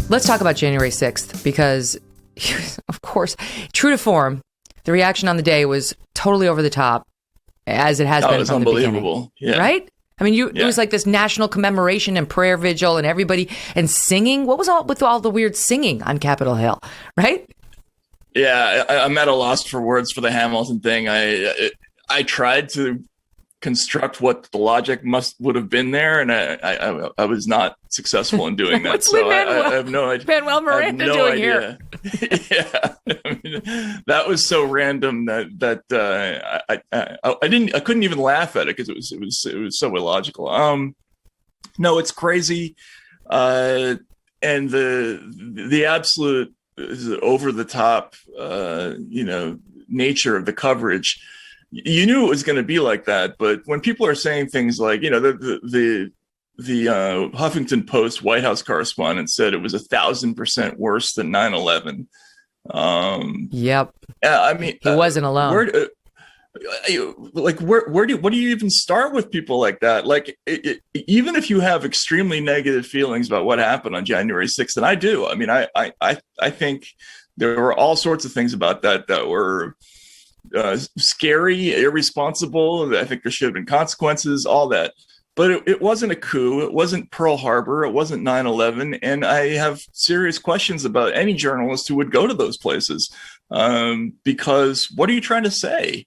Let's talk about January 6th, because, of course, true to form, the reaction on the day was totally over the top, as it has been from the beginning. Unbelievable. Yeah. Right? I mean, it was like this national commemoration and prayer vigil and everybody and singing. What was with all the weird singing on Capitol Hill, right? Yeah, I'm at a loss for words for the Hamilton thing. I tried to construct what the logic would have been there, and I was not successul in doing that. What's I have no idea. Manuel Miranda doing idea. Here? Yeah, I mean, that was so random that I couldn't even laugh at it because it was so illogical. No, it's crazy, and the absolute over the top, nature of the coverage. You knew it was going to be like that, but when people are saying things like, the Huffington Post White House correspondent said it was 1,000% worse than 9/11. Yep. I mean, he wasn't alone. Where do you even start with people like that? Like, even if you have extremely negative feelings about what happened on January 6th, and I do. I mean, I think there were all sorts of things about that were scary, irresponsible. I think there should have been consequences, all that. But it wasn't a coup. It wasn't Pearl Harbor. It wasn't 9/11. And I have serious questions about any journalist who would go to those places. Because what are you trying to say?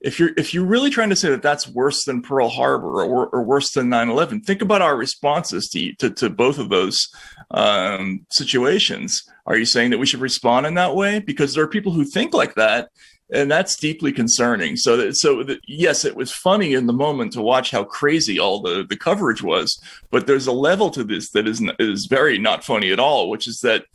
If you're really trying to say that that's worse than Pearl Harbor or worse than 9/11, think about our responses to both of those situations. Are you saying that we should respond in that way? Because there are people who think like that, and that's deeply concerning. Yes, it was funny in the moment to watch how crazy all the coverage was, but there's a level to this that is very not funny at all, which is that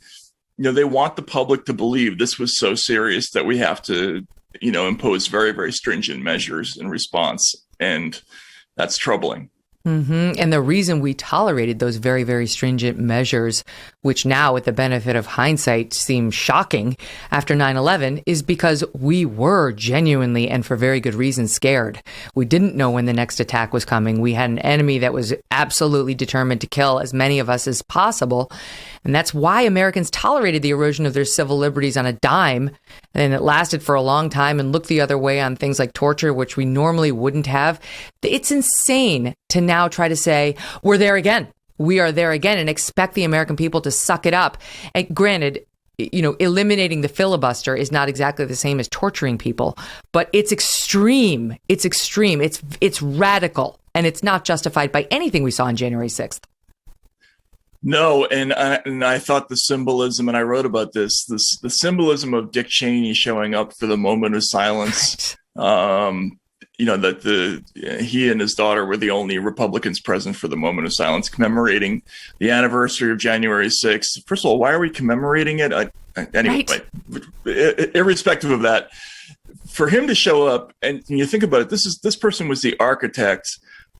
they want the public to believe this was so serious that we have to impose very, very stringent measures in response, and that's troubling. Mm-hmm. And the reason we tolerated those very, very stringent measures, which now with the benefit of hindsight seem shocking after 9/11, is because we were genuinely and for very good reason scared. We didn't know when the next attack was coming. We had an enemy that was absolutely determined to kill as many of us as possible. And that's why Americans tolerated the erosion of their civil liberties on a dime. And it lasted for a long time and looked the other way on things like torture, which we normally wouldn't have. It's insane to now try to say, we're there again. We are there again, and expect the American people to suck it up. And granted, eliminating the filibuster is not exactly the same as torturing people, but it's extreme. It's extreme. It's radical, and it's not justified by anything we saw on January 6th. No, and I thought the symbolism, and I wrote about the symbolism of Dick Cheney showing up for the moment of silence. Right. That he and his daughter were the only Republicans present for the moment of silence, commemorating the anniversary of January 6th. First of all, why are we commemorating it? Anyway, right. Irrespective of that, for him to show up, and you think about it, this person was the architect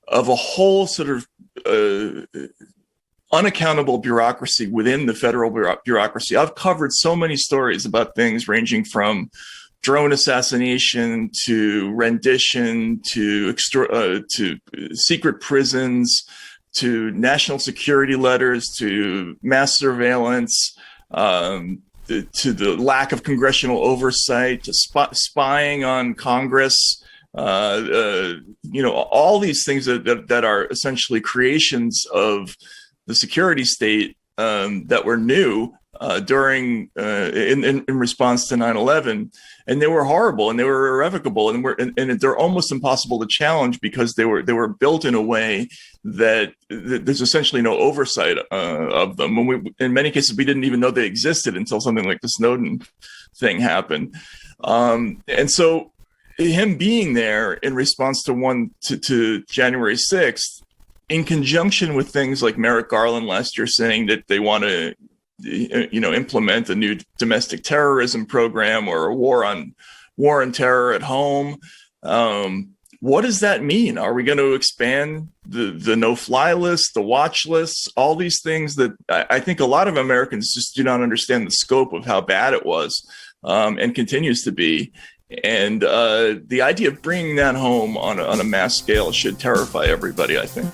of a whole sort of unaccountable bureaucracy within the federal bureaucracy. I've covered so many stories about things ranging from drone assassination to rendition to secret prisons to national security letters to mass surveillance to the lack of congressional oversight to spying on Congress. All these things that are essentially creations of the security state that were new during in response to 9/11, and they were horrible and they were irrevocable and they're almost impossible to challenge because they were built in a way that there's essentially no oversight of them. When in many cases we didn't even know they existed until something like the Snowden thing happened, and so him being there in response to January 6th. In conjunction with things like Merrick Garland last year saying that they want to, implement a new domestic terrorism program or a war on terror at home. What does that mean? Are we going to expand the no-fly list, the watch lists, all these things that I think a lot of Americans just do not understand the scope of how bad it was and continues to be. And the idea of bringing that home on a mass scale should terrify everybody, I think.